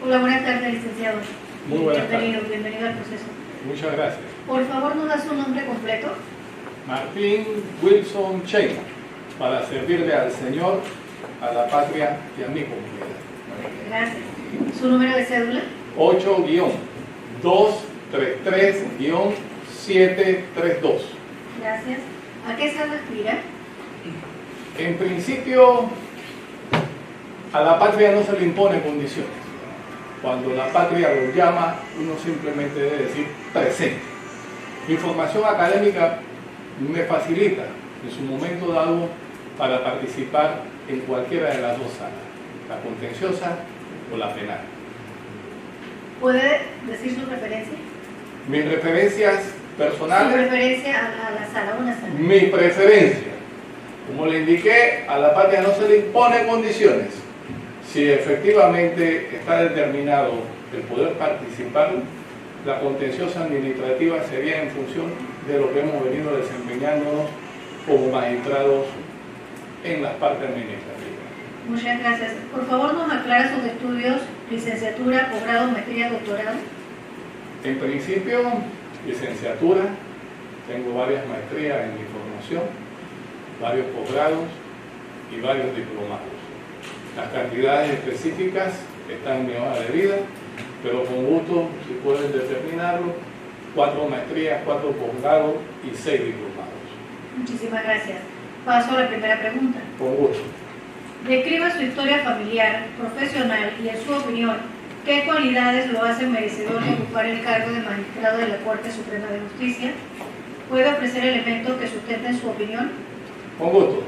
Hola, buenas tardes, licenciado. Muy buenas tardes. Bienvenido al proceso. Muchas gracias. Por favor, ¿nos da su nombre completo? Martín Wilson Chein, para servirle al Señor, a la patria y a mi comunidad. Gracias. ¿Su número de cédula? 8-233-732. Gracias. ¿A qué sala aspira? En principio, a la patria no se le impone condiciones. Cuando la patria lo llama, uno simplemente debe decir presente. Mi formación académica me facilita en su momento dado para participar en cualquiera de las dos salas, la contenciosa o la penal. ¿Puede decir su preferencia? Mis referencias personales. Su preferencia a la sala, una sala. Mi preferencia, como le indiqué, a la patria no se le imponen condiciones. Si efectivamente está determinado el poder participar, la contenciosa administrativa sería en función de lo que hemos venido desempeñándonos como magistrados en las partes administrativas. Muchas gracias. Por favor, nos aclara sus estudios, licenciatura, posgrado, maestría, doctorado. En principio, licenciatura, tengo varias maestrías en mi formación, varios posgrados y varios diplomados. Las cantidades específicas están en mi hoja de vida, pero con gusto, si pueden determinarlo, 4 maestrías, 4 posgrados y 6 diplomados. Muchísimas gracias. Paso a la primera pregunta. Con gusto. Describa su historia familiar, profesional y, en su opinión, ¿qué cualidades lo hacen merecedor de ocupar el cargo de magistrado de la Corte Suprema de Justicia? ¿Puede ofrecer elementos que sustenten su opinión? Con gusto.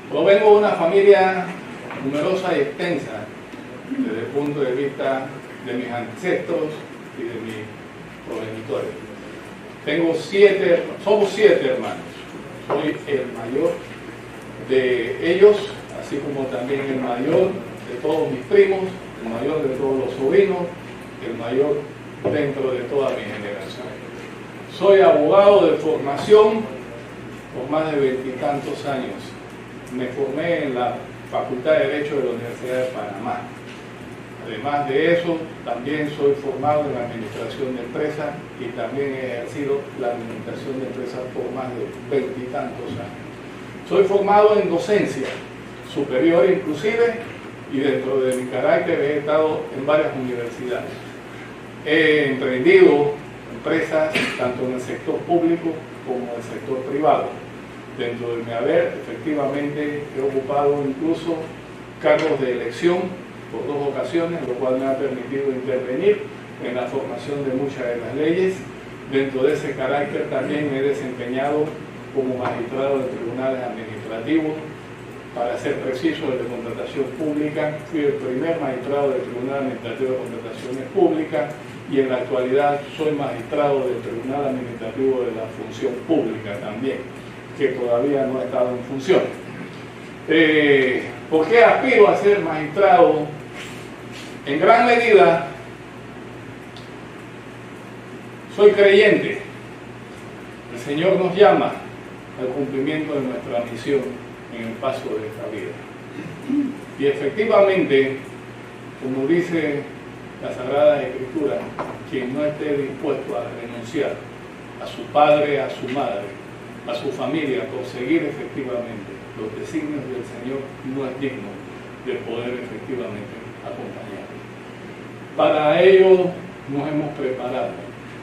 Provengo de una familia numerosa y extensa desde el punto de vista de mis ancestros y de mis progenitores. Somos 7 hermanos. Soy el mayor de ellos, así como también el mayor de todos mis primos, el mayor de todos los sobrinos, el mayor dentro de toda mi generación. Soy abogado de formación por más de 20 y tantos años. Me formé en la Facultad de Derecho de la Universidad de Panamá. Además de eso, también soy formado en la administración de empresas y también he ejercido la administración de empresas por más de 20 y tantos años. Soy formado en docencia superior inclusive, y dentro de mi carácter he estado en varias universidades. He emprendido empresas tanto en el sector público como en el sector privado. Dentro de mi haber, efectivamente, he ocupado incluso cargos de elección por 2 ocasiones, lo cual me ha permitido intervenir en la formación de muchas de las leyes. Dentro de ese carácter también me he desempeñado como magistrado de tribunales administrativos. Para ser preciso, el de contratación pública, fui el primer magistrado del Tribunal Administrativo de Contrataciones Públicas y en la actualidad soy magistrado del Tribunal Administrativo de la Función Pública también, que todavía no ha estado en función. ¿Por qué aspiro a ser magistrado? En gran medida, soy creyente. El Señor nos llama al cumplimiento de nuestra misión en el paso de esta vida. Y efectivamente, como dice la Sagrada Escritura, quien no esté dispuesto a renunciar a su padre, a su madre, a su familia, por seguir efectivamente los designios del Señor, no es digno de poder efectivamente acompañarlo. Para ello nos hemos preparado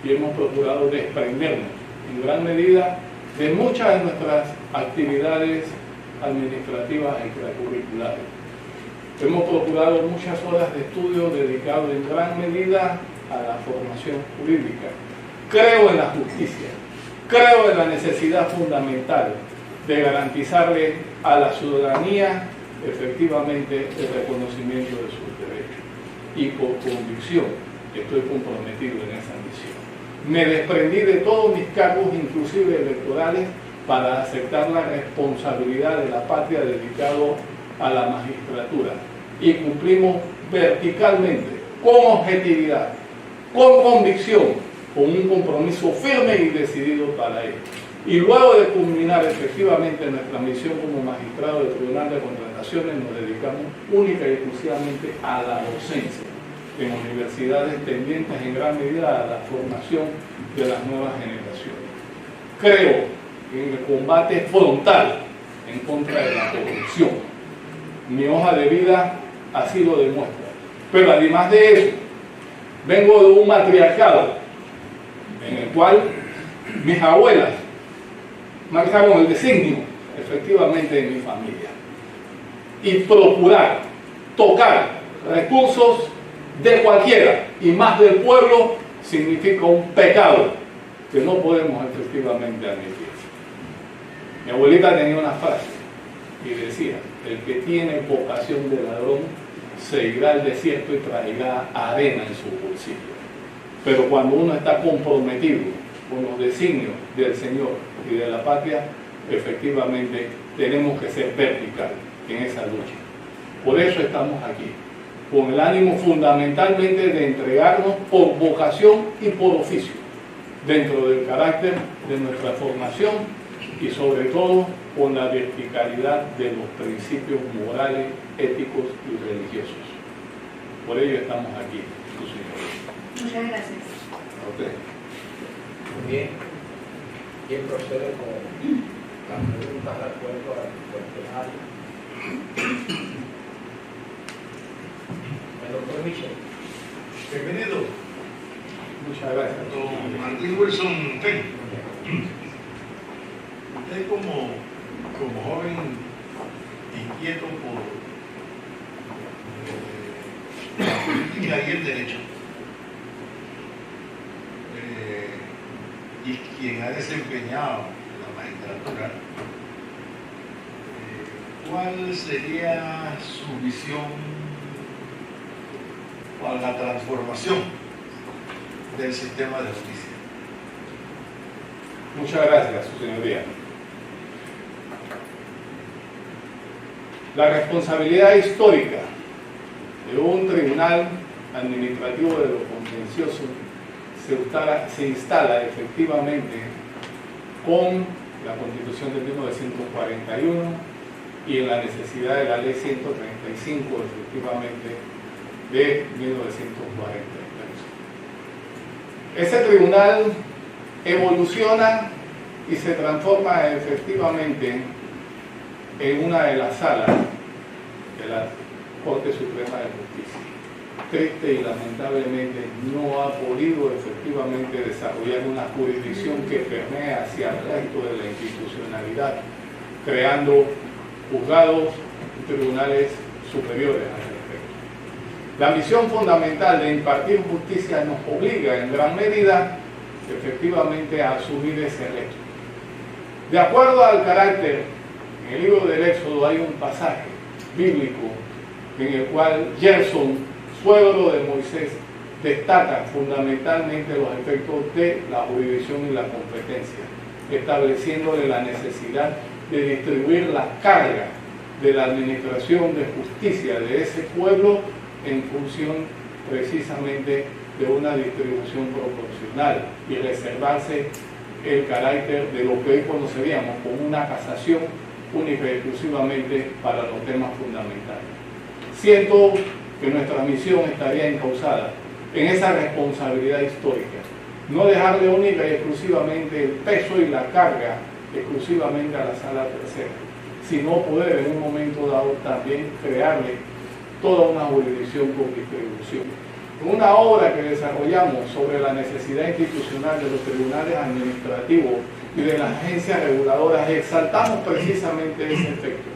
y hemos procurado desprendernos en gran medida de muchas de nuestras actividades administrativas e extracurriculares. Hemos procurado muchas horas de estudio dedicadas en gran medida a la formación jurídica. Creo en la justicia, creo en la necesidad fundamental de garantizarle a la ciudadanía efectivamente el reconocimiento de sus derechos. Y por convicción estoy comprometido en esa misión. Me desprendí de todos mis cargos, inclusive electorales, para aceptar la responsabilidad de la patria dedicado a la magistratura. Y cumplimos verticalmente, con objetividad, con convicción, con un compromiso firme y decidido para ello. Y luego de culminar efectivamente nuestra misión como magistrado del Tribunal de Contrataciones, nos dedicamos única y exclusivamente a la docencia. en universidades tendientes en gran medida a la formación de las nuevas generaciones. Creo en el combate frontal en contra de la corrupción. Mi hoja de vida así lo demuestra. Pero además de eso, vengo de un matriarcado en el cual mis abuelas marcaron el designio efectivamente de mi familia. Y procurar tocar recursos de cualquiera y más del pueblo significa un pecado que no podemos efectivamente admitir. Mi abuelita tenía una frase y decía: el que tiene vocación de ladrón se irá al desierto y traerá arena en su bolsillo. Pero cuando uno está comprometido con los designios del Señor y de la patria, efectivamente tenemos que ser verticales en esa lucha. Por eso estamos aquí, con el ánimo fundamentalmente de entregarnos por vocación y por oficio, dentro del carácter de nuestra formación y sobre todo con la verticalidad de los principios morales, éticos y religiosos. Por ello estamos aquí, su señoría. Muchas gracias. A usted. Muy bien. ¿Quién procede con las preguntas de acuerdo al cuestionario? El doctor Michel. Bienvenido, Muchas gracias. don Martín Wilson Fenn. Usted como joven inquieto por la política y el derecho, y quien ha desempeñado la magistratura, ¿cuál sería su visión para la transformación del sistema de justicia? Muchas gracias, su señoría. La responsabilidad histórica de un tribunal administrativo de lo contencioso se instala efectivamente con la Constitución de 1941 y en la necesidad de la Ley 135 efectivamente de 1943. Ese tribunal evoluciona y se transforma efectivamente en una de las salas de la Corte Suprema de Justicia. Triste y lamentablemente no ha podido efectivamente desarrollar una jurisdicción que permee hacia el resto de la institucionalidad, creando juzgados y tribunales superiores al respecto. La misión fundamental de impartir justicia nos obliga en gran medida efectivamente a asumir ese reto. De acuerdo al carácter, en el libro del Éxodo hay un pasaje bíblico en el cual Gerson, suegro de Moisés, destaca fundamentalmente los efectos de la jurisdicción y la competencia, estableciéndole la necesidad de distribuir la carga de la administración de justicia de ese pueblo en función precisamente de una distribución proporcional y reservarse el carácter de lo que hoy conoceríamos como una casación única y exclusivamente para los temas fundamentales. Siento que nuestra misión estaría encauzada en esa responsabilidad histórica, no dejarle única y exclusivamente el peso y la carga exclusivamente a la Sala Tercera, sino poder en un momento dado también crearle toda una jurisdicción con distribución. En una obra que desarrollamos sobre la necesidad institucional de los tribunales administrativos y de las agencias reguladoras, exaltamos precisamente ese efecto.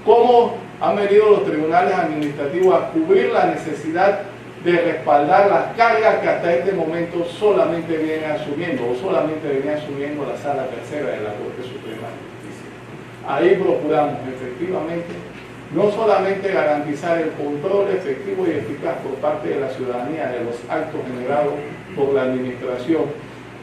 ¿Cómo han venido los tribunales administrativos a cubrir la necesidad de respaldar las cargas que hasta este momento solamente viene asumiendo o solamente venía asumiendo la Sala Tercera de la Corte Suprema de Justicia? Ahí procuramos efectivamente no solamente garantizar el control efectivo y eficaz por parte de la ciudadanía de los actos generados por la administración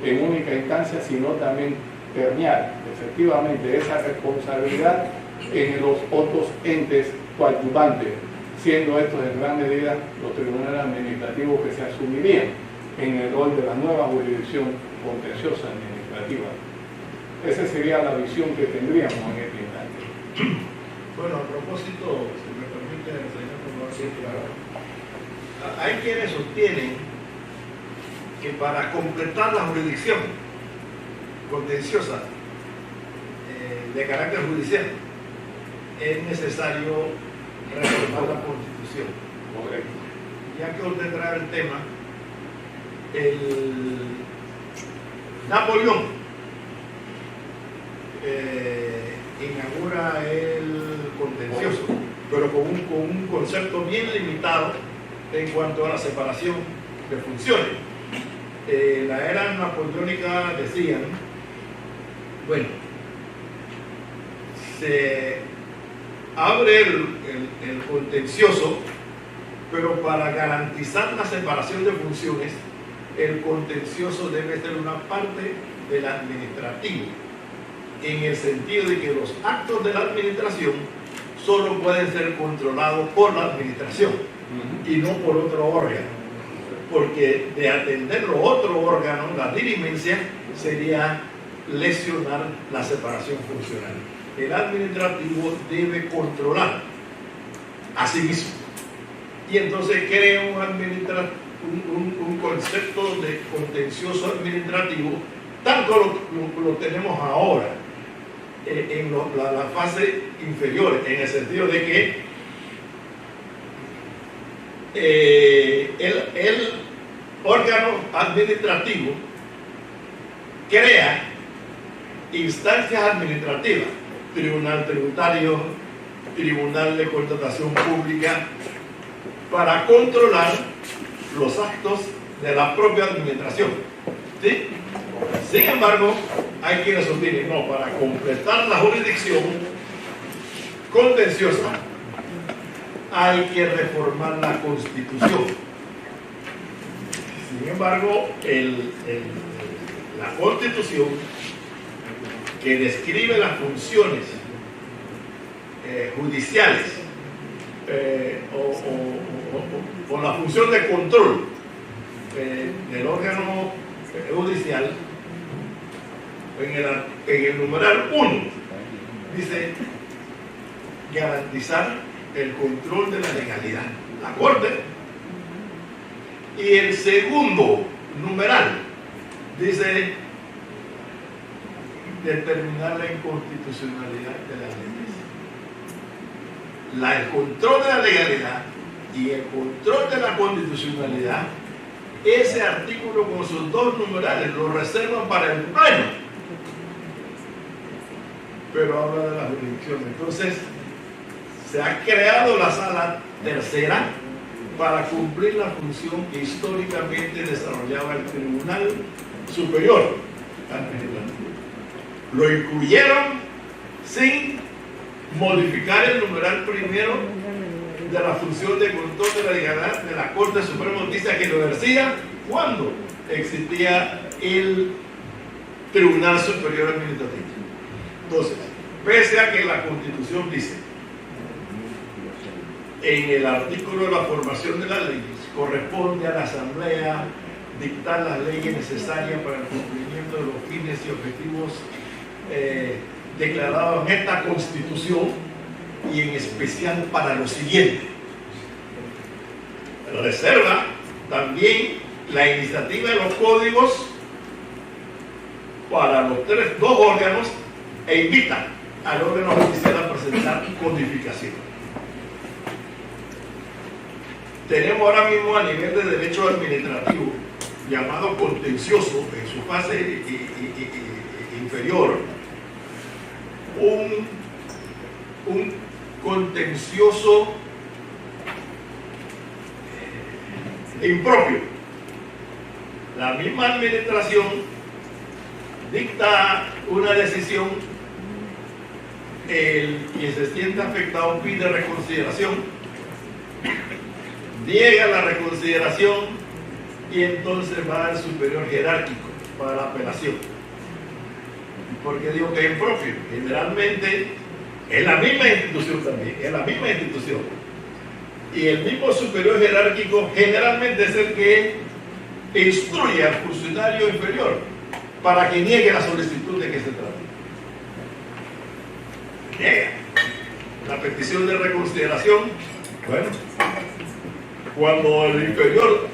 en única instancia, sino también permear efectivamente esa responsabilidad en los otros entes coadyuvantes, siendo estos en gran medida los tribunales administrativos que se asumirían en el rol de la nueva jurisdicción contenciosa administrativa. Esa sería la visión que tendríamos en este instante. Bueno, a propósito, si me permite, señor Conor, Sí, claro. Hay quienes sostienen que para completar la jurisdicción contenciosa de carácter judicial es necesario reformar la Constitución. Correcto. Ya que usted trae el tema, el Napoleón inaugura el contencioso, pero con un concepto bien limitado en cuanto a la separación de funciones. La era napoleónica decían, bueno, se abre el contencioso, pero para garantizar la separación de funciones, el contencioso debe ser una parte del administrativo, en el sentido de que los actos de la administración solo pueden ser controlados por la administración y no por otro órgano, porque de atender los otros órganos, la dirimencia sería lesionar la separación funcional. El administrativo debe controlar a sí mismo. Y entonces crea un concepto de contencioso administrativo, tanto lo tenemos ahora en la fase inferior, en el sentido de que el órgano administrativo crea instancias administrativas, tribunal tributario, tribunal de contratación pública, para controlar los actos de la propia administración. ¿Sí? Sin embargo, hay quienes sostienen, no, para completar la jurisdicción contenciosa hay que reformar la Constitución. Sin embargo, la Constitución, que describe las funciones judiciales o la función de control del órgano judicial, en el numeral 1 dice garantizar el control de la legalidad, la Corte. Y el segundo numeral dice determinar la inconstitucionalidad de las leyes. El control de la legalidad y el control de la constitucionalidad, ese artículo con sus dos numerales lo reservan para el Pleno, pero habla de la jurisdicción. Entonces se ha creado la sala tercera para cumplir la función que históricamente desarrollaba el Tribunal Superior Administrativo. Lo incluyeron sin modificar el numeral primero de la función de control de la legalidad de la Corte Suprema de Justicia, que lo ejercía cuando existía el Tribunal Superior Administrativo. Entonces, pese a que la Constitución dice en el artículo de la formación de las leyes, corresponde a la Asamblea dictar las leyes necesarias para el cumplimiento de los fines y objetivos declarados en esta Constitución, y en especial para lo siguiente: reserva también la iniciativa de los códigos para los dos órganos e invita al órgano judicial a presentar codificación. Tenemos ahora mismo a nivel de derecho administrativo, llamado contencioso en su fase inferior, un contencioso impropio. La misma administración dicta una decisión, quien se sienta afectado pide reconsideración, niega la reconsideración y entonces va al superior jerárquico para la apelación. ¿Por qué digo que es impropio? Generalmente es la misma institución también, es la misma institución. Y el mismo superior jerárquico generalmente es el que instruye al funcionario inferior para que niegue la solicitud de que se trate. Niega la petición de reconsideración. Bueno, Cuando el inferior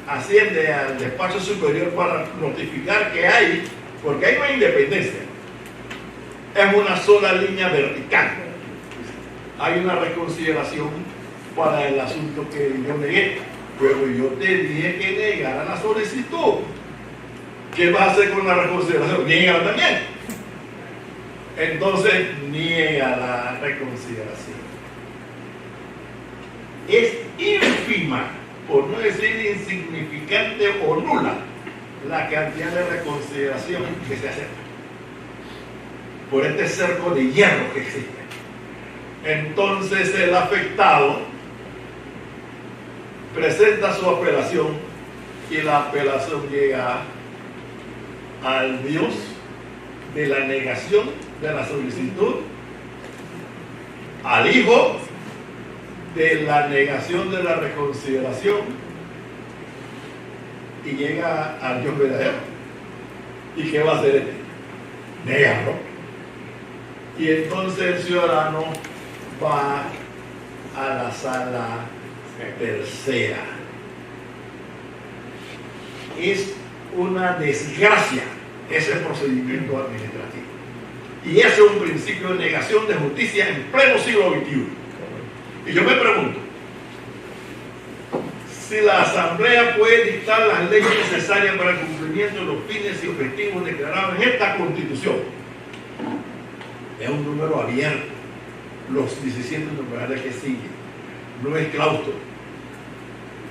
asciende al despacho superior para notificar que hay, porque ahí no hay independencia, es una sola línea vertical. Hay una reconsideración para el asunto que yo negué, pero yo te dije que negara la solicitud. ¿Qué vas a hacer con la reconsideración? Niégala también. Entonces, niega la reconsideración. Es ínfima, por no decir insignificante o nula, la cantidad de reconsideración que se acepta por este cerco de hierro que existe. Entonces el afectado presenta su apelación y la apelación llega al Dios de la negación de la solicitud, al Hijo de la negación de la reconsideración y llega al Dios verdadero. ¿Y qué va a hacer este? Negarlo. Y entonces el ciudadano va a la sala tercera. Es una desgracia ese procedimiento administrativo. Y ese es un principio de negación de justicia en pleno siglo XXI. Y yo me pregunto, si la Asamblea puede dictar las leyes necesarias para el cumplimiento de los fines y objetivos declarados en esta Constitución, es un número abierto, los 17 numerales que siguen, no es claustro.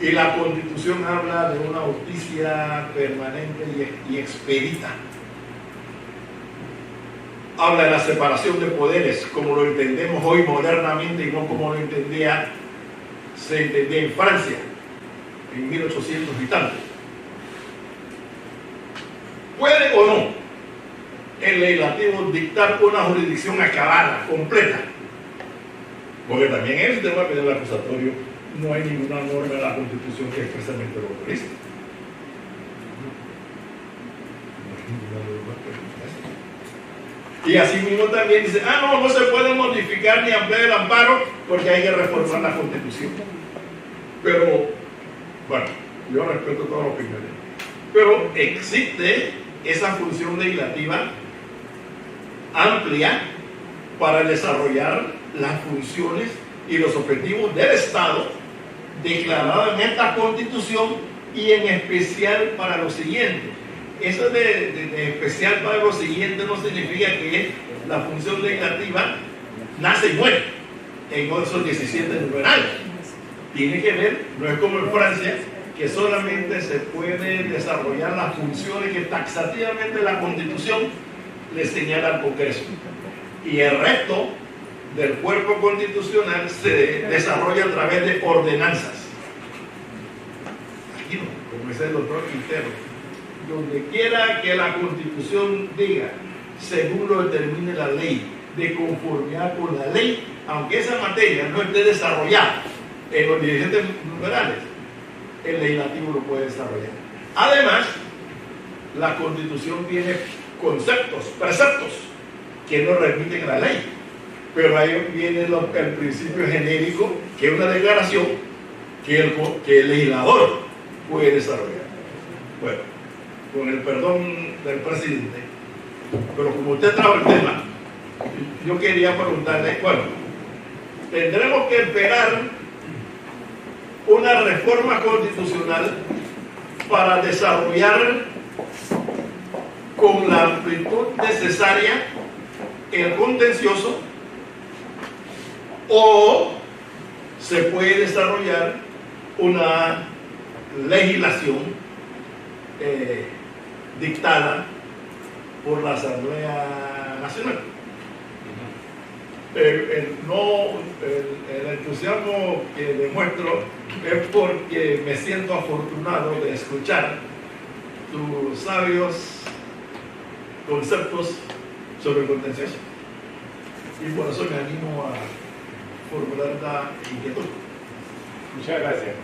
Y la Constitución habla de una justicia permanente y expedita. Habla de la separación de poderes, como lo entendemos hoy modernamente y no como se entendía en Francia, en 1800 y tanto. ¿Puede o no el legislativo dictar una jurisdicción acabada, completa? Porque también en el tema penal acusatorio no hay ninguna norma de la Constitución que expresamente lo autorice. No hay ninguna norma que lo autorice. Y así mismo también dice, no se puede modificar ni ampliar el amparo porque hay que reformar la Constitución. Pero, bueno, yo respeto todas las opiniones. Pero existe esa función legislativa amplia para desarrollar las funciones y los objetivos del Estado declarados en esta Constitución y en especial para lo siguiente. Eso de especial para lo siguiente no significa que la función legislativa nace y muere en esos 17 numerales. Tiene que ver, no es como en Francia, que solamente se puede desarrollar las funciones que taxativamente la Constitución le señala al Congreso. Y el resto del cuerpo constitucional se desarrolla a través de ordenanzas. Aquí no, como dice el doctor Quintero, donde quiera que la Constitución diga, según lo determine la ley, de conformidad con la ley, aunque esa materia no esté desarrollada en los 17 numerales, el legislativo lo puede desarrollar. Además, la Constitución tiene conceptos, preceptos, que no remiten a la ley, pero ahí viene el principio genérico, que es una declaración que el legislador puede desarrollar. Bueno, con el perdón del presidente, pero como usted trajo el tema, yo quería preguntarle, bueno, tendremos que esperar una reforma constitucional para desarrollar con la amplitud necesaria el contencioso, o se puede desarrollar una legislación dictada por la Asamblea Nacional. El entusiasmo que demuestro es porque me siento afortunado de escuchar tus sabios conceptos sobre el contencioso, y por eso me animo a formular la inquietud. Muchas gracias.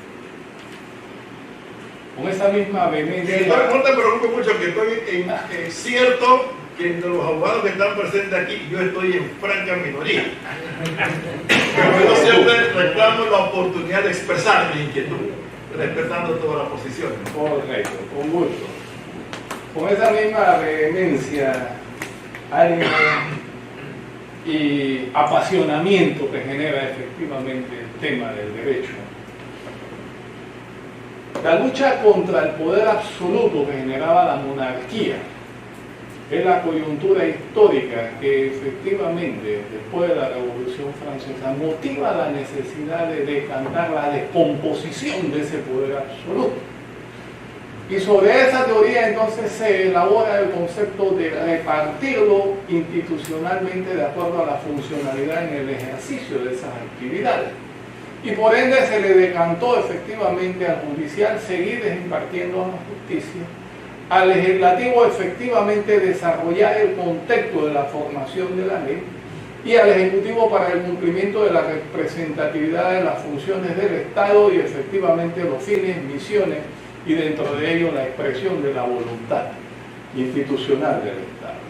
Con esa misma vehemencia. No te preocupes mucho, que estoy en cierto que entre los abogados que están presentes aquí, yo estoy en franca minoría. Pero yo siempre reclamo la oportunidad de expresar mi inquietud, respetando todas las posiciones. Correcto, con gusto. Con esa misma vehemencia, ánimo y apasionamiento que genera efectivamente el tema del derecho. La lucha contra el poder absoluto que generaba la monarquía es la coyuntura histórica que efectivamente, después de la Revolución Francesa, motiva la necesidad de decantar la descomposición de ese poder absoluto. Y sobre esa teoría entonces se elabora el concepto de repartirlo institucionalmente de acuerdo a la funcionalidad en el ejercicio de esas actividades. Y por ende se le decantó efectivamente al judicial seguir impartiendo a la justicia, al legislativo efectivamente desarrollar el contexto de la formación de la ley y al ejecutivo para el cumplimiento de la representatividad de las funciones del Estado y efectivamente los fines, misiones y dentro de ello la expresión de la voluntad institucional del Estado.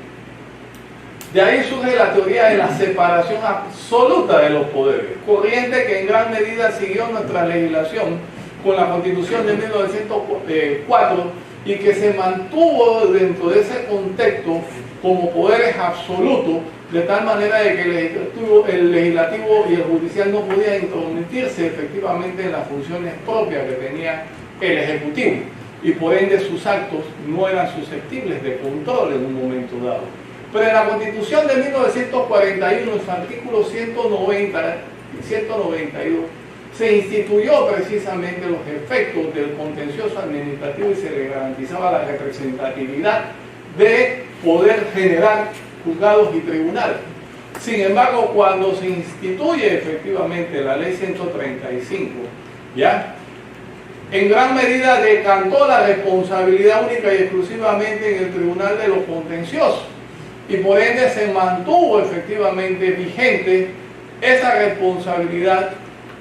De ahí surge la teoría de la separación absoluta de los poderes, corriente que en gran medida siguió nuestra legislación con la Constitución de 1904 y que se mantuvo dentro de ese contexto como poderes absolutos, de tal manera de que el legislativo y el judicial no podían intrometerse efectivamente en las funciones propias que tenía el ejecutivo y por ende sus actos no eran susceptibles de control en un momento dado. Pero en la Constitución de 1941, en su artículo 190 y 192, se instituyó precisamente los efectos del contencioso administrativo y se le garantizaba la representatividad de poder generar juzgados y tribunales. Sin embargo, cuando se instituye efectivamente la ley 135, ¿ya?, en gran medida decantó la responsabilidad única y exclusivamente en el Tribunal de los Contenciosos y por ende se mantuvo efectivamente vigente esa responsabilidad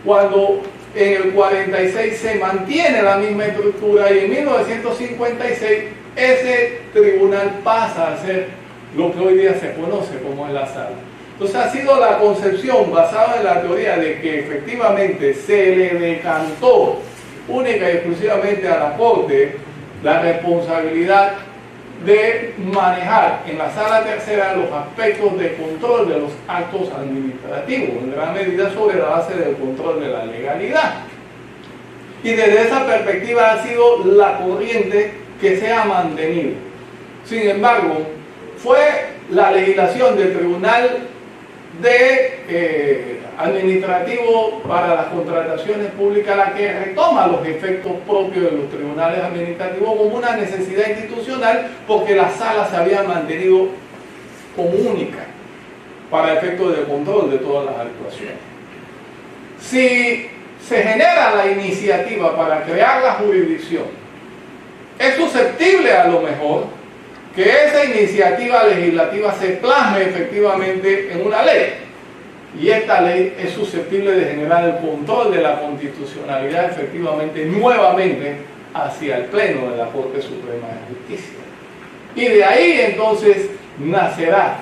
cuando en el 46 se mantiene la misma estructura y en 1956 ese tribunal pasa a ser lo que hoy día se conoce como es la sala. Entonces ha sido la concepción basada en la teoría de que efectivamente se le decantó única y exclusivamente a la Corte la responsabilidad de manejar en la sala tercera los aspectos de control de los actos administrativos, en gran medida sobre la base del control de la legalidad. Y desde esa perspectiva ha sido la corriente que se ha mantenido. Sin embargo, fue la legislación del Tribunal administrativo para las contrataciones públicas la que retoma los efectos propios de los tribunales administrativos como una necesidad institucional porque la sala se había mantenido como única para efectos de control de todas las actuaciones. Si se genera la iniciativa para crear la jurisdicción, es susceptible a lo mejor que esa iniciativa legislativa se plasme efectivamente en una ley. Y esta ley es susceptible de generar el control de la constitucionalidad efectivamente nuevamente hacia el Pleno de la Corte Suprema de Justicia. Y de ahí entonces nacerá,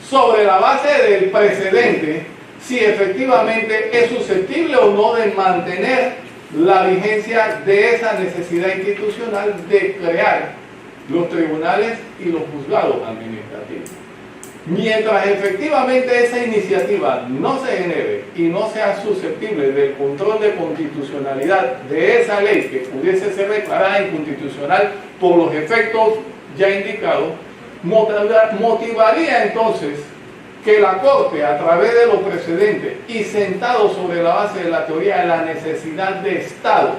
sobre la base del precedente, si efectivamente es susceptible o no de mantener la vigencia de esa necesidad institucional de crear los tribunales y los juzgados administrativos. Mientras efectivamente esa iniciativa no se genere y no sea susceptible del control de constitucionalidad de esa ley que pudiese ser declarada inconstitucional por los efectos ya indicados, motivaría entonces que la Corte, a través de los precedentes y sentado sobre la base de la teoría de la necesidad de Estado,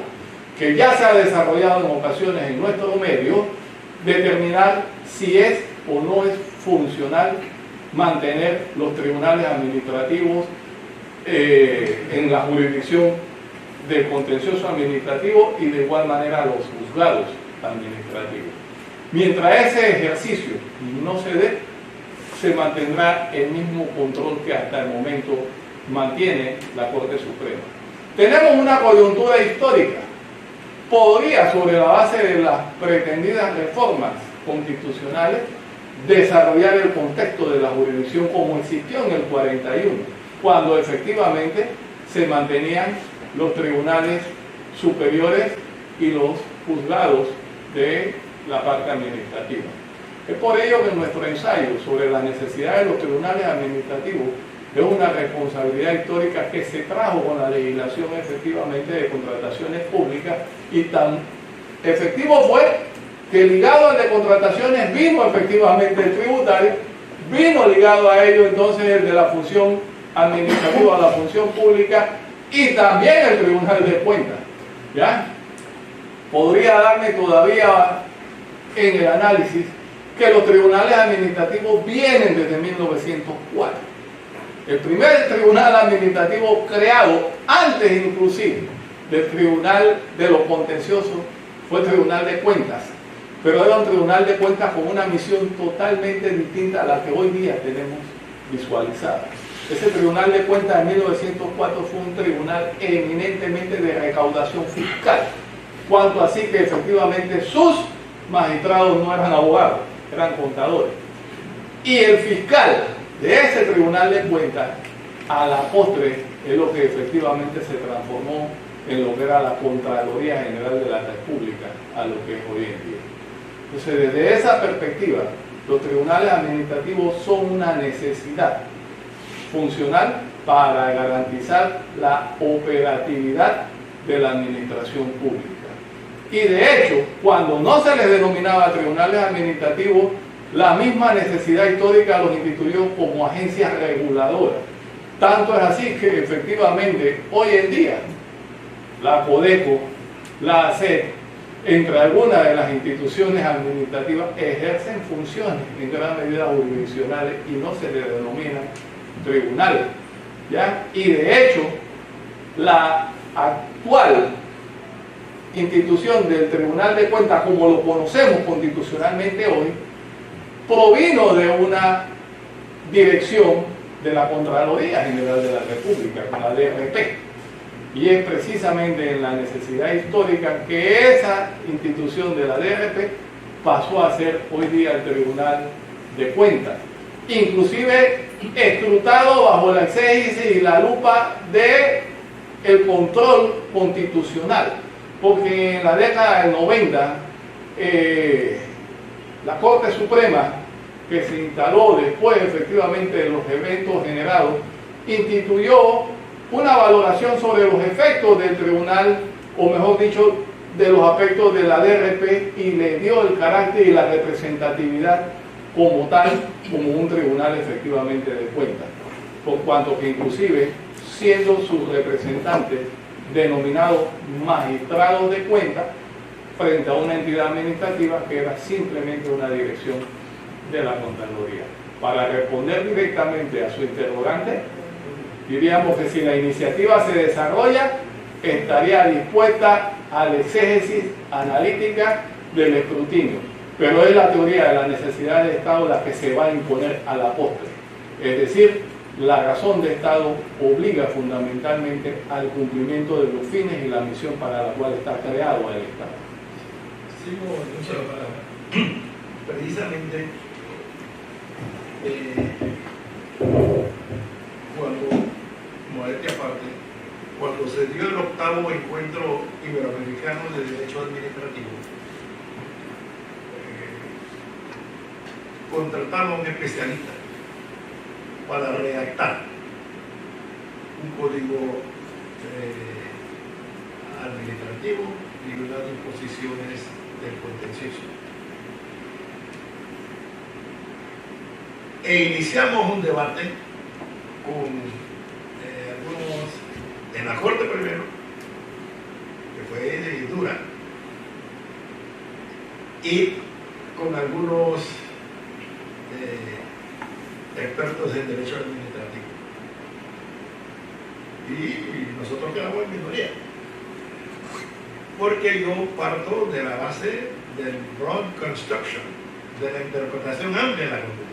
que ya se ha desarrollado en ocasiones en nuestro medio, determinar si es o no es funcional mantener los tribunales administrativos en la jurisdicción del contencioso administrativo y de igual manera los juzgados administrativos. Mientras ese ejercicio no se dé, se mantendrá el mismo control que hasta el momento mantiene la Corte Suprema. Tenemos una coyuntura histórica. Podría, sobre la base de las pretendidas reformas constitucionales, desarrollar el contexto de la jurisdicción como existió en el 41, cuando efectivamente se mantenían los tribunales superiores y los juzgados de la parte administrativa. Es por ello que nuestro ensayo sobre la necesidad de los tribunales administrativos es una responsabilidad histórica que se trajo con la legislación efectivamente de contrataciones públicas, y tan efectivo fue que ligado al de contrataciones vino efectivamente el tributario, vino ligado a ello entonces el de la función administrativa a la función pública, y también el Tribunal de Cuentas. ¿Ya? Podría darme todavía en el análisis que los tribunales administrativos vienen desde 1904. El primer tribunal administrativo creado, antes inclusive del Tribunal de los Contenciosos, fue el Tribunal de Cuentas, pero era un Tribunal de Cuentas con una misión totalmente distinta a la que hoy día tenemos visualizada. Ese Tribunal de Cuentas de 1904 fue un tribunal eminentemente de recaudación fiscal, cuanto así que efectivamente sus magistrados no eran abogados, eran contadores. Y el fiscal de ese Tribunal de Cuentas, a la postre, es lo que efectivamente se transformó en lo que era la Contraloría General de la República, a lo que es hoy en día. Entonces, desde esa perspectiva, los tribunales administrativos son una necesidad funcional para garantizar la operatividad de la administración pública. Y de hecho, cuando no se les denominaba tribunales administrativos, la misma necesidad histórica los instituyó como agencias reguladoras. Tanto es así que efectivamente hoy en día la Codeco, la ACET, entre algunas de las instituciones administrativas, ejercen funciones en gran medida jurisdiccionales y no se les denominan tribunales, ¿ya? Y de hecho, la actual institución del Tribunal de Cuentas, como lo conocemos constitucionalmente hoy, provino de una dirección de la Contraloría General de la República, con la DRP. Y es precisamente en la necesidad histórica que esa institución de la DRP pasó a ser hoy día el Tribunal de Cuentas, inclusive escrutado bajo la exégesis y la lupa del control constitucional, porque en la década del 90 la Corte Suprema, que se instaló después efectivamente de los eventos generados, instituyó una valoración sobre los efectos del tribunal, o mejor dicho, de los aspectos de la DRP, y le dio el carácter y la representatividad como tal, como un tribunal efectivamente de cuentas, por cuanto que inclusive siendo sus representantes denominados magistrados de cuentas frente a una entidad administrativa que era simplemente una dirección de la Contraloría. Para responder directamente a su interrogante, diríamos que si la iniciativa se desarrolla, estaría dispuesta a la exégesis analítica del escrutinio, pero es la teoría de la necesidad de Estado la que se va a imponer a la postre. Es decir, la razón de Estado obliga fundamentalmente al cumplimiento de los fines y la misión para la cual está creado el Estado. Sigo mucho la palabra. Precisamente cuando, modestia aparte, cuando se dio el 8º encuentro iberoamericano de derecho administrativo, contratamos a un especialista para redactar un código administrativo y unas disposiciones del contencioso. E iniciamos un debate con algunos en la Corte primero, que fue dura, y con algunos expertos en derecho administrativo. Y nosotros quedamos en minoría, porque yo parto de la base del broad construction, de la interpretación amplia de la Constitución.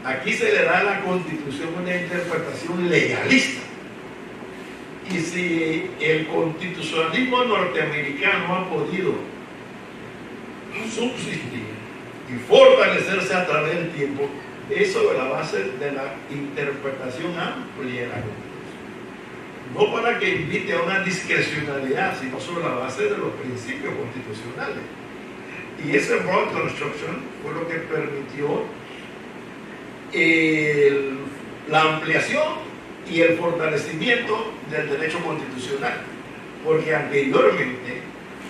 Aquí se le da a la Constitución una interpretación legalista. Y si el constitucionalismo norteamericano ha podido subsistir y fortalecerse a través del tiempo es sobre la base de la interpretación amplia de la Constitución. No para que invite a una discrecionalidad, sino sobre la base de los principios constitucionales. Y ese broad construction fue lo que permitió la ampliación y el fortalecimiento del derecho constitucional. Porque anteriormente,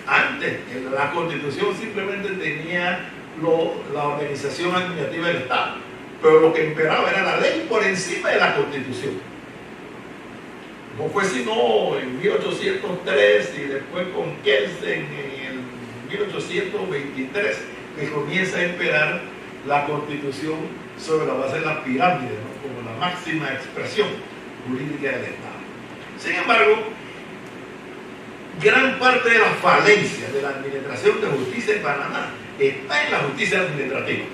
antes, la Constitución simplemente tenía la organización administrativa del Estado, pero lo que imperaba era la ley por encima de la Constitución. No fue sino en 1803 y después con Kelsen en 1823 que comienza a imperar la Constitución sobre la base de la pirámide, ¿no?, como la máxima expresión jurídica del Estado. Sin embargo, gran parte de la falencia de la administración de justicia en Panamá está en la justicia administrativa,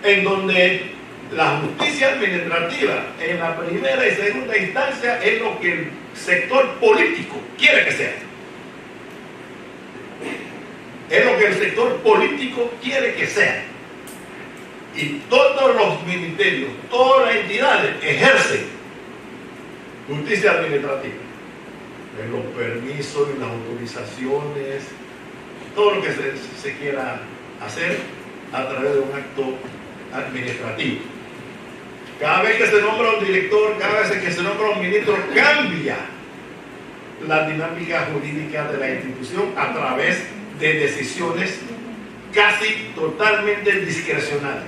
en donde la justicia administrativa en la primera y segunda instancia es lo que el sector político quiere que sea. Es lo que el sector político quiere que sea. Y todos los ministerios, todas las entidades ejercen justicia administrativa. En los permisos y las autorizaciones, todo lo que se quiera hacer a través de un acto administrativo. Cada vez que se nombra un director, cada vez que se nombra un ministro, cambia la dinámica jurídica de la institución a través de decisiones casi totalmente discrecionales.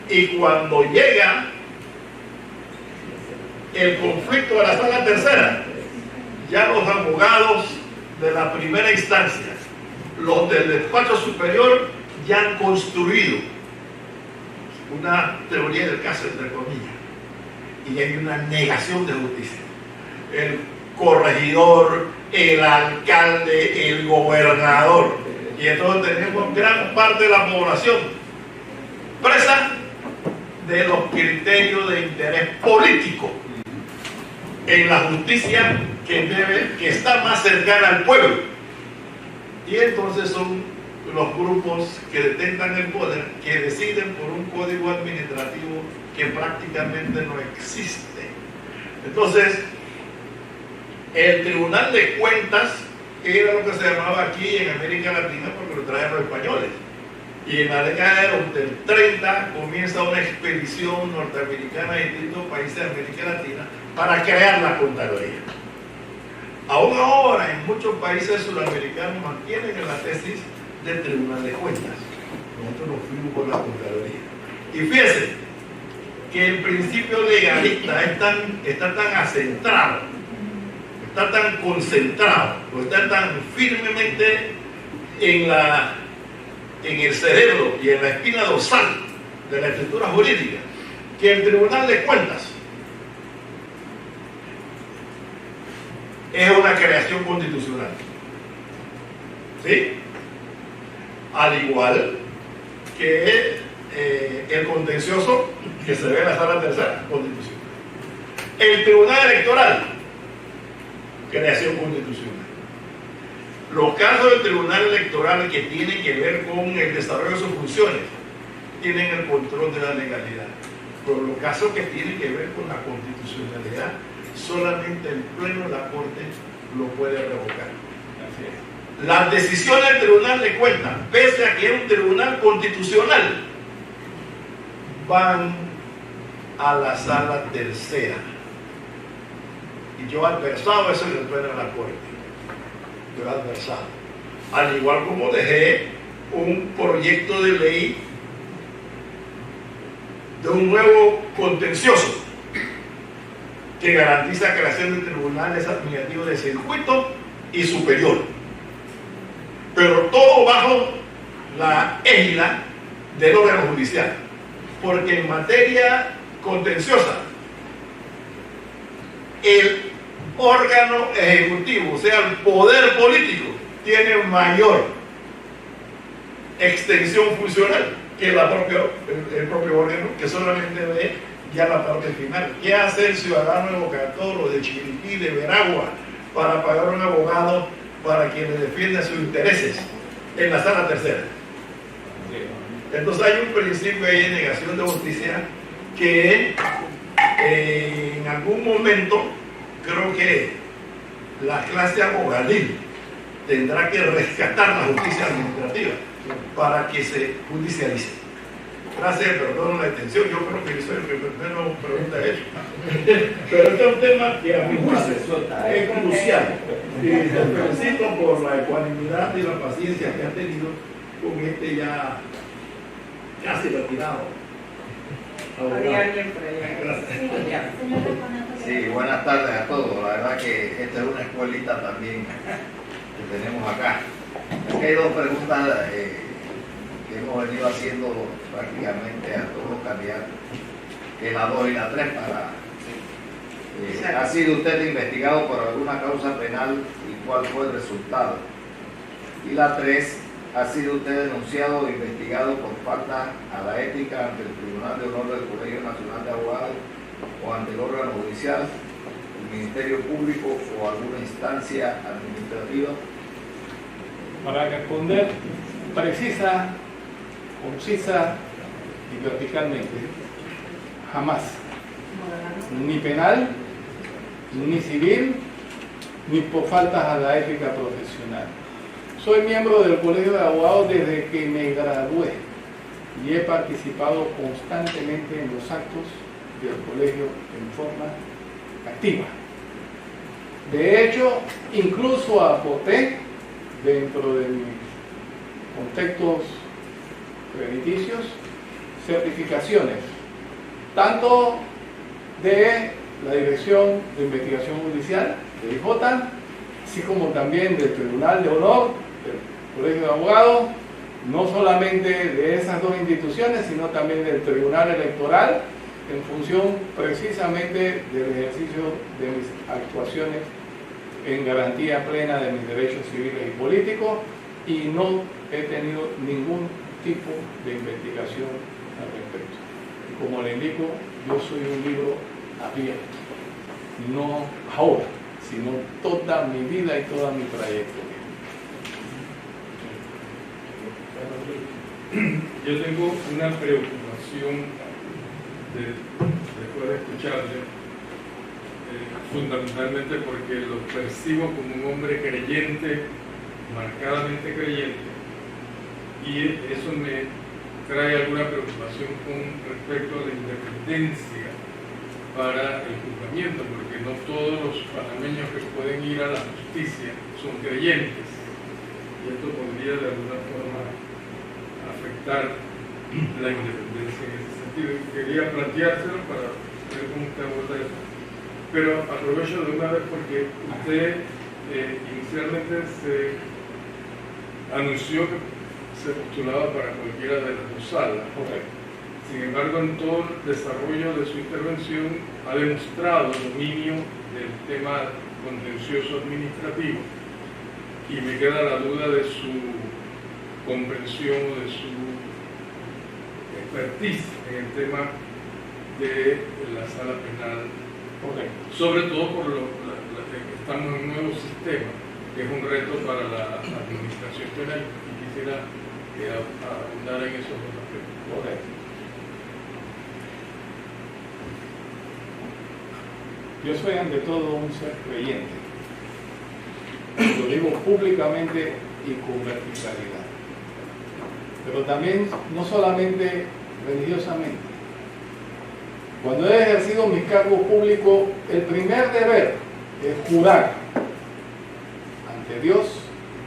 Y cuando llega el conflicto de la sala tercera, ya los abogados de la primera instancia, los del despacho superior, ya han construido una teoría del caso, entre comillas, y hay una negación de justicia. El corregidor, el alcalde, el gobernador, y entonces tenemos gran parte de la población presa de los criterios de interés político en la justicia que está más cercana al pueblo. Y entonces son los grupos que detentan el poder, que deciden por un código administrativo que prácticamente no existe. Entonces, el Tribunal de Cuentas era lo que se llamaba aquí en América Latina porque lo trajeron los españoles. Y en la década del 30 comienza una expedición norteamericana de distintos países de América Latina para crear la Contraloría. Aún ahora en muchos países sudamericanos mantienen la tesis del Tribunal de Cuentas. Nosotros nos fuimos por la Contraloría. Y fíjense que el principio legalista está tan acentrado, está tan concentrado, o está tan firmemente en el cerebro y en la espina dorsal de la estructura jurídica, que el Tribunal de Cuentas es una creación constitucional. ¿Sí? Al igual que el contencioso que se ve en la sala tercera, constitucional. El Tribunal Electoral, creación constitucional. Los casos del Tribunal Electoral que tienen que ver con el desarrollo de sus funciones tienen el control de la legalidad. Pero los casos que tienen que ver con la constitucionalidad, solamente el Pleno de la Corte lo puede revocar. Así es. Las decisiones del Tribunal de Cuentas, pese a que es un tribunal constitucional, van a la sala tercera. Y yo he adversado eso en el Pleno de la Corte. Yo he adversado. Al igual como dejé un proyecto de ley de un nuevo contencioso que garantiza la creación de tribunales administrativos de circuito y superior, pero todo bajo la égida del órgano judicial, porque en materia contenciosa el órgano ejecutivo, o sea el poder político, tiene mayor extensión funcional que el propio órgano, que solamente ve ya la parte final. ¿Qué hace el ciudadano de Bocatoro, de Chiriquí, de Veragua, para pagar un abogado para que le defienda sus intereses en la sala tercera? Entonces hay un principio ahí de negación de justicia que en algún momento creo que la clase abogadil tendrá que rescatar la justicia administrativa para que se judicialice. Gracias, perdón la extensión, yo creo que soy el que primero pregunta hecho. Pero este es un tema que a mi juicio es crucial. Y te felicito por la ecuanimidad y la paciencia que has tenido con este ya casi retirado. Había alguien por ahí. Gracias. Sí, buenas tardes a todos. La verdad que esta es una escuelita también que tenemos acá. Aquí hay dos preguntas que hemos venido haciendo prácticamente a todos los candidatos, que la 2 y la 3 para... ¿Ha sido usted investigado por alguna causa penal y cuál fue el resultado? Y la 3, ¿ha sido usted denunciado o investigado por falta a la ética ante el Tribunal de Honor del Colegio Nacional de Abogados o ante el órgano judicial, el Ministerio Público o alguna instancia administrativa? Para responder precisa, concisa y verticalmente, jamás, ni penal, ni civil, ni por faltas a la ética profesional. Soy miembro del Colegio de Abogados desde que me gradué y he participado constantemente en los actos del colegio en forma activa. De hecho, incluso aporté dentro de mis contextos crediticios certificaciones, tanto de la Dirección de Investigación Judicial, de IJ, así como también del Tribunal de Honor, del Colegio de Abogados, no solamente de esas dos instituciones, sino también del Tribunal Electoral, en función precisamente del ejercicio de mis actuaciones en garantía plena de mis derechos civiles y políticos, y no he tenido ningún tipo de investigación al respecto. Y como le indico, yo soy un libro abierto, no ahora, sino toda mi vida y toda mi trayectoria. Yo tengo una preocupación después de escucharle, fundamentalmente porque lo percibo como un hombre creyente, marcadamente creyente, y eso me trae alguna preocupación con respecto a la independencia para el juzgamiento, porque no todos los panameños que pueden ir a la justicia son creyentes, y esto podría de alguna forma afectar la independencia en ese sentido. Quería planteárselo para ver cómo usted aborda eso. Pero aprovecho de una vez porque usted inicialmente se anunció que se postulaba para cualquiera de las dos salas. Correcto. Sin embargo, en todo el desarrollo de su intervención ha demostrado dominio del tema contencioso administrativo y me queda la duda de su comprensión o de su expertise en el tema de la sala penal. Correcto. Sobre todo por que estamos en un nuevo sistema, que es un reto para la administración penal, y quisiera abundar en esos dos aspectos. Correcto. Yo soy ante todo un ser creyente. Lo digo públicamente y con verticalidad. Pero también no solamente religiosamente. Cuando he ejercido mis cargos públicos, el primer deber es jurar ante Dios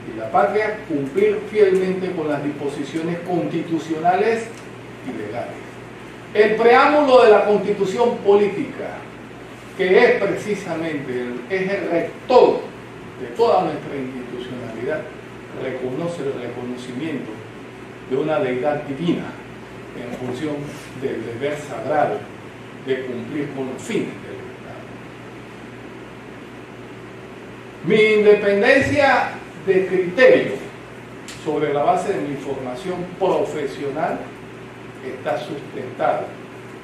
y la patria cumplir fielmente con las disposiciones constitucionales y legales. El preámbulo de la Constitución política, que es precisamente el eje rector de toda nuestra institucionalidad, reconoce el reconocimiento de una deidad divina en función del deber sagrado de cumplir con los fines del Estado. Mi independencia de criterio sobre la base de mi formación profesional está sustentada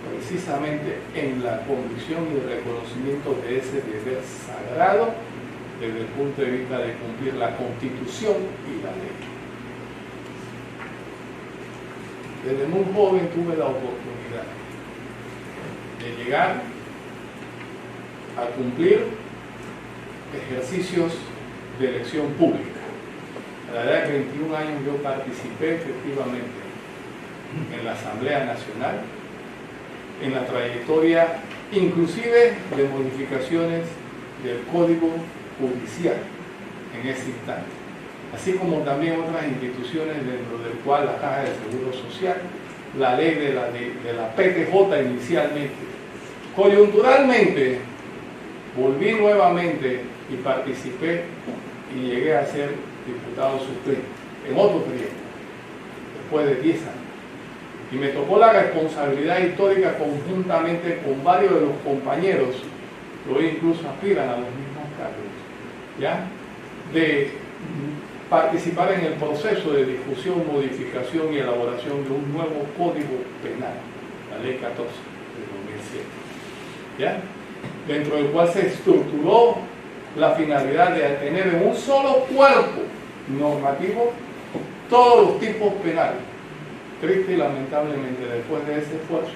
precisamente en la convicción y el reconocimiento de ese deber sagrado desde el punto de vista de cumplir la Constitución y la ley. desde muy joven tuve la oportunidad de llegar a cumplir ejercicios de elección pública. A la edad de 21 años yo participé efectivamente en la Asamblea Nacional, en la trayectoria inclusive de modificaciones del Código Judicial en ese instante, así como también otras instituciones dentro del cual la Caja de Seguro Social, la ley de la PTJ inicialmente. Coyunturalmente volví nuevamente y participé y llegué a ser diputado suplente en otro periodo, después de 10 años. Y me tocó la responsabilidad histórica conjuntamente con varios de los compañeros que hoy incluso aspiran a los mismos cargos, ¿ya?, de participar en el proceso de discusión, modificación y elaboración de un nuevo Código Penal, la Ley 14 de 2007, ¿ya?, dentro del cual se estructuró la finalidad de tener en un solo cuerpo normativo todos los tipos penales. Triste y lamentablemente, después de ese esfuerzo,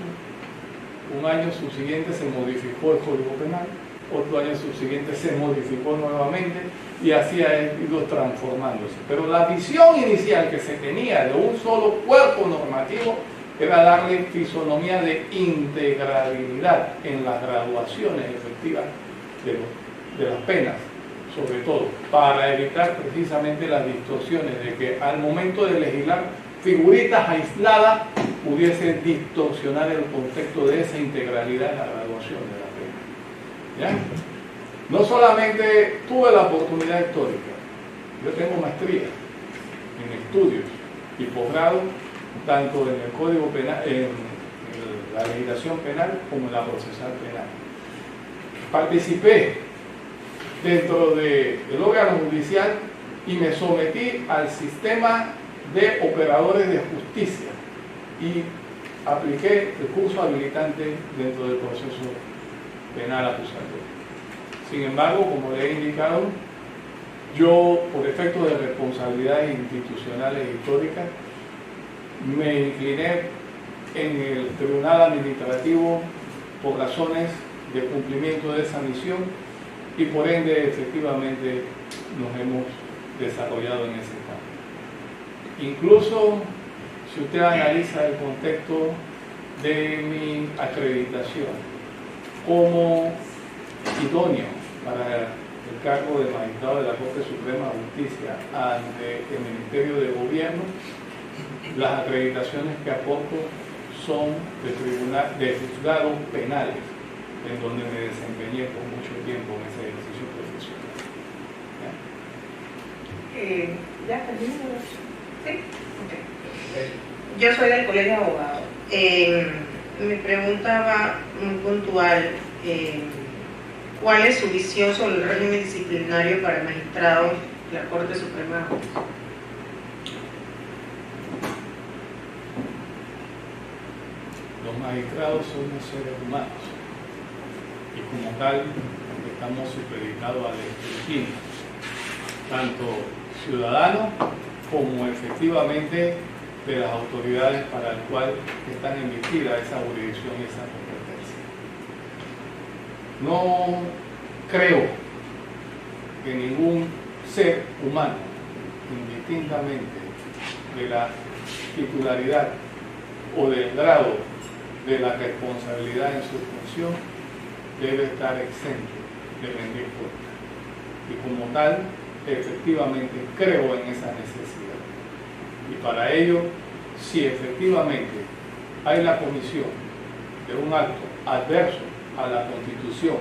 un año subsiguiente se modificó el Código Penal, otro año subsiguiente se modificó nuevamente y así ha ido transformándose. Pero la visión inicial que se tenía de un solo cuerpo normativo era darle fisonomía de integrabilidad en las graduaciones efectivas de las penas, sobre todo, para evitar precisamente las distorsiones de que al momento de legislar figuritas aisladas pudiesen distorsionar el contexto de esa integralidad en la graduación de la pena, ¿ya? No solamente tuve la oportunidad histórica, yo tengo maestría en estudios y posgrado tanto en el Código Penal, en la legislación penal como en la procesal penal. Participé dentro del órgano judicial y me sometí al sistema de operadores de justicia y apliqué el curso habilitante dentro del proceso penal acusatorio. Sin embargo, como le he indicado, yo, por efecto de responsabilidades institucionales e históricas, me incliné en el Tribunal Administrativo por razones de cumplimiento de esa misión y por ende efectivamente nos hemos desarrollado en ese campo. Incluso si usted analiza el contexto de mi acreditación como idóneo para el cargo de magistrado de la Corte Suprema de Justicia ante el Ministerio de Gobierno, las acreditaciones que aporto son de juzgados penales, en donde me desempeñé por mucho tiempo en ese ejercicio profesional. ¿Ya terminó? ¿Sí? Okay. Yo soy del Colegio de Abogados. Me preguntaba muy puntual cuál es su visión sobre el régimen disciplinario para magistrados de la Corte Suprema de Justicia. Los magistrados somos seres humanos y como tal estamos supeditados al escrutinio, tanto ciudadano como efectivamente de las autoridades para el cual están investidas esa jurisdicción y esa competencia. No creo que ningún ser humano, indistintamente de la titularidad o del grado de la responsabilidad en su función, debe estar exento de rendir cuentas. Y como tal, efectivamente creo en esa necesidad. Y para ello, si efectivamente hay la comisión de un acto adverso a la Constitución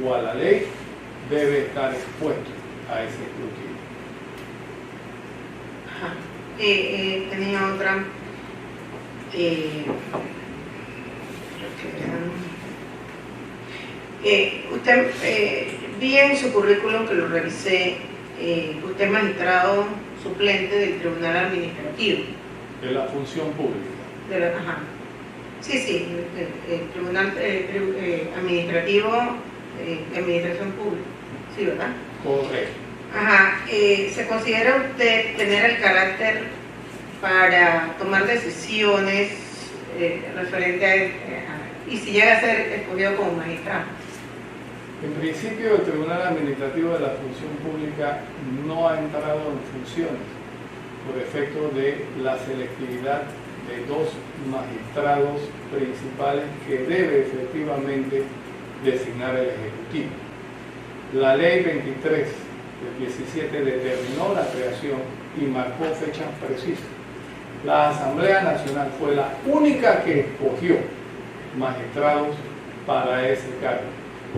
o a la ley, debe estar expuesto a ese escrutinio. Tenía otra. Usted, vi en su currículum que lo revisé, usted es magistrado suplente del Tribunal Administrativo. De la función pública. Ajá. Sí, el Tribunal Administrativo de Administración Pública. Sí, ¿verdad? Correcto. Ajá. ¿Se considera usted tener el carácter para tomar decisiones referente a y si llega a ser escogido como magistrado? En principio, el Tribunal Administrativo de la Función Pública no ha entrado en funciones por efecto de la selectividad de dos magistrados principales que debe efectivamente designar el Ejecutivo. La Ley 23 del 17 determinó la creación y marcó fechas precisas. La Asamblea Nacional fue la única que escogió magistrados para ese cargo,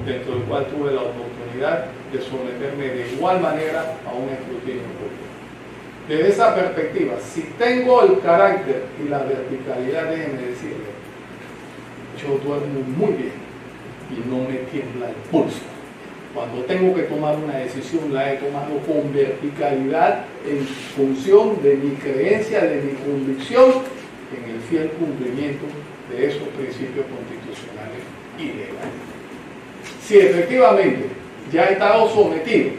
dentro del cual tuve la oportunidad de someterme de igual manera a un escrutinio público. Desde esa perspectiva, si tengo el carácter y la verticalidad, déjenme decirle, yo duermo muy bien y no me tiembla el pulso. Cuando tengo que tomar una decisión, la he tomado con verticalidad en función de mi creencia, de mi convicción, en el fiel cumplimiento de esos principios constitucionales y legales. Si efectivamente ya he estado sometido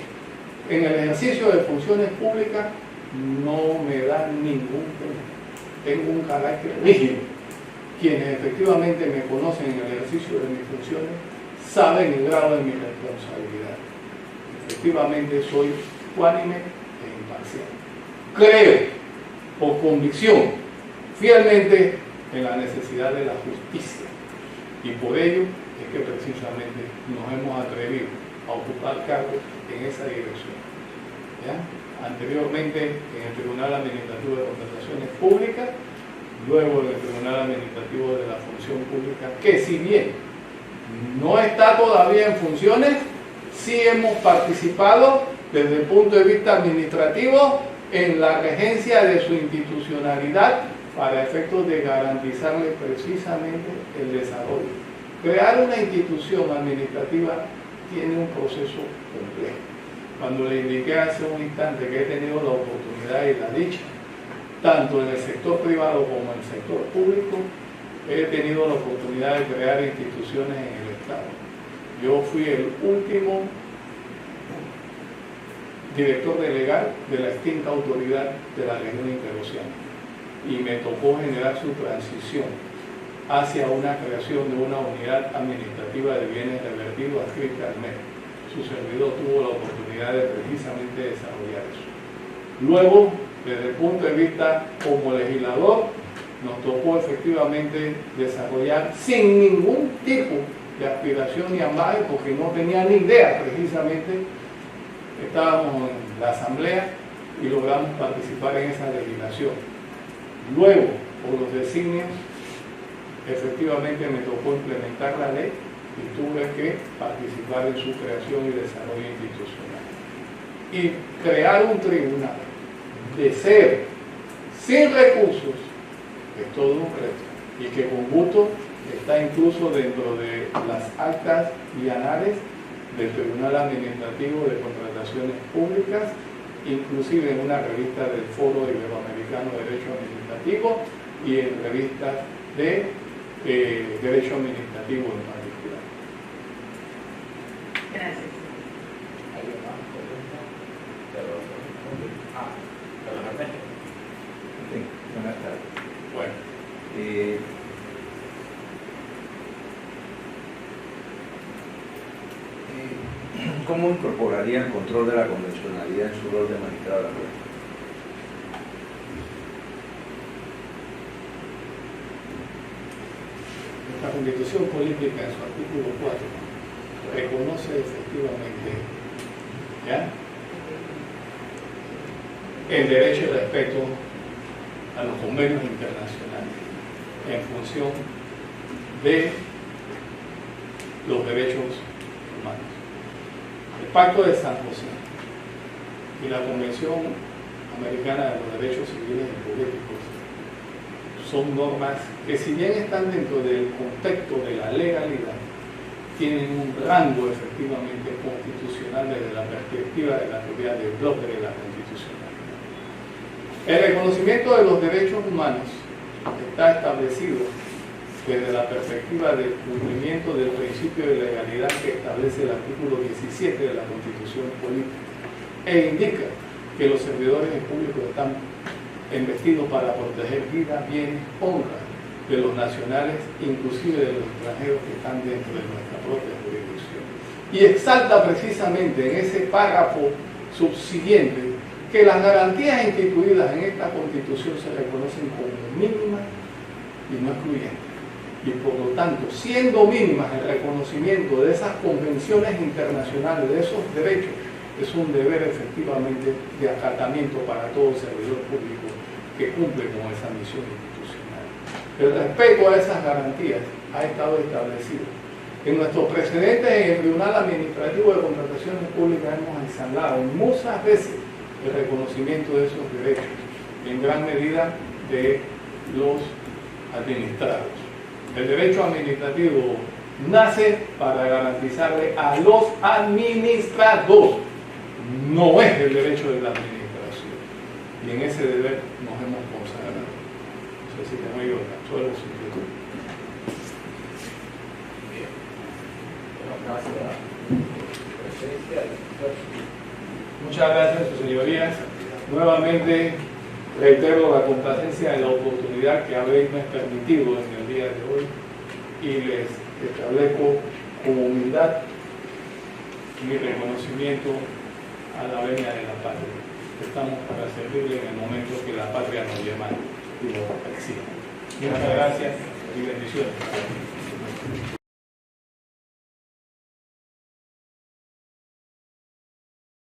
en el ejercicio de funciones públicas, no me da ningún problema. Tengo un carácter rígido. Quienes efectivamente me conocen en el ejercicio de mis funciones saben el grado de mi responsabilidad. Efectivamente soy ecuánime e imparcial. Creo, por convicción, fielmente en la necesidad de la justicia. Y por ello es que precisamente nos hemos atrevido a ocupar cargos en esa dirección. ¿Ya? Anteriormente en el Tribunal Administrativo de Contrataciones Públicas, luego en el Tribunal Administrativo de la Función Pública, que si bien no está todavía en funciones, sí hemos participado desde el punto de vista administrativo en la regencia de su institucionalidad para efectos de garantizarle precisamente el desarrollo. Crear una institución administrativa tiene un proceso complejo. Cuando le indiqué hace un instante que he tenido la oportunidad y la dicha, tanto en el sector privado como en el sector público, he tenido la oportunidad de crear instituciones en el Estado. Yo fui el último director delegado de la extinta autoridad de la región interoceánica y me tocó generar su transición hacia una creación de una unidad administrativa de bienes revertidos adscrita al MED. Su servidor tuvo la oportunidad de precisamente desarrollar eso. Luego, desde el punto de vista como legislador, nos tocó efectivamente desarrollar sin ningún tipo de aspiración ni ambaje, porque no tenía ni idea precisamente. Estábamos en la asamblea y logramos participar en esa legislación. Luego, por los designios, efectivamente me tocó implementar la ley y tuve que participar en su creación y desarrollo institucional. Y crear un tribunal de cero, sin recursos, es todo un reto, y que con gusto está incluso dentro de las actas y anales del Tribunal Administrativo de Contrataciones Públicas, inclusive en una revista del Foro Iberoamericano de Derecho Administrativo y en revistas de Derecho Administrativo en particular. Gracias. ¿Hay una pregunta? Sí, buenas tardes. Bueno, ¿cómo incorporaría el control de la convencionalidad en su rol de magistrado de la Corte? nuestra Constitución Política en su artículo 4 reconoce efectivamente, ¿ya?, el derecho y respeto a los convenios internacionales en función de los derechos humanos. El Pacto de San José y la Convención Americana de los Derechos Civiles y Políticos son normas que, si bien están dentro del contexto de la legalidad, tienen un rango efectivamente constitucional desde la perspectiva de la teoría del bloque de la constitucionalidad. El reconocimiento de los derechos humanos está establecido desde la perspectiva del cumplimiento del principio de legalidad que establece el artículo 17 de la Constitución Política e indica que los servidores públicos están embestidos para proteger vida, bienes, honra de los nacionales, inclusive de los extranjeros que están dentro de nuestra propia jurisdicción. Y exalta precisamente en ese párrafo subsiguiente que las garantías instituidas en esta Constitución se reconocen como mínimas y no excluyentes. Y por lo tanto, siendo mínimas el reconocimiento de esas convenciones internacionales, de esos derechos, es un deber efectivamente de acatamiento para todo servidor público que cumple con esa misión institucional. El respeto a esas garantías ha estado establecido. En nuestros precedentes en el Tribunal Administrativo de Contrataciones Públicas hemos ensamblado muchas veces el reconocimiento de esos derechos, en gran medida de los administrados. El derecho administrativo nace para garantizarle a los administrados, no es el derecho de la administración. Y en ese deber nos hemos consagrado. No sé si te oigo, solo su inquietud. Bien. Bueno, gracias a la presencia del doctor. Muchas gracias, sus señorías. Nuevamente reitero la complacencia de la oportunidad que habéisme permitido en el día de hoy y les establezco con humildad mi reconocimiento a la venia de la patria. Estamos para servirle en el momento que la patria nos llama y nos exige. Muchas gracias y bendiciones.